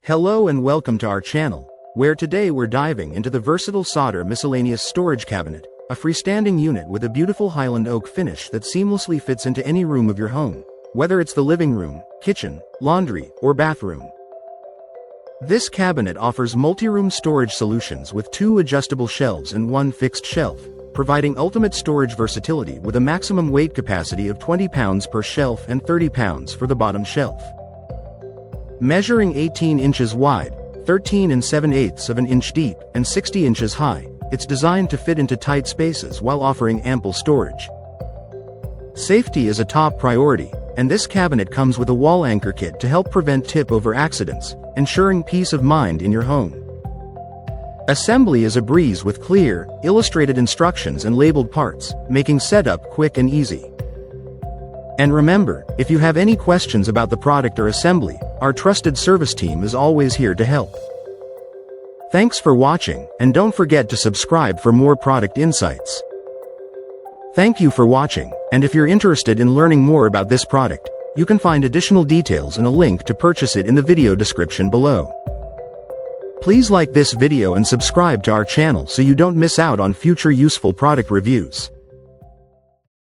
Hello and welcome to our channel, where today we're diving into the versatile Sauder Miscellaneous Storage Cabinet, a freestanding unit with a beautiful Highland Oak finish that seamlessly fits into any room of your home, whether it's the living room, kitchen, laundry, or bathroom. This cabinet offers multi-room storage solutions with 2 adjustable shelves and 1 fixed shelf, providing ultimate storage versatility with a maximum weight capacity of 20 pounds per shelf and 30 pounds for the bottom shelf. Measuring 18 inches wide, 13 7/8 of an inch deep, and 60 inches high, it's designed to fit into tight spaces while offering ample storage. Safety is a top priority, and this cabinet comes with a wall anchor kit to help prevent tip-over accidents, ensuring peace of mind in your home. Assembly is a breeze with clear, illustrated instructions and labeled parts, making setup quick and easy. And remember, if you have any questions about the product or assembly, our trusted service team is always here to help. Thanks for watching, and don't forget to subscribe for more product insights. Thank you for watching, and if you're interested in learning more about this product, you can find additional details and a link to purchase it in the video description below. Please like this video and subscribe to our channel so you don't miss out on future useful product reviews.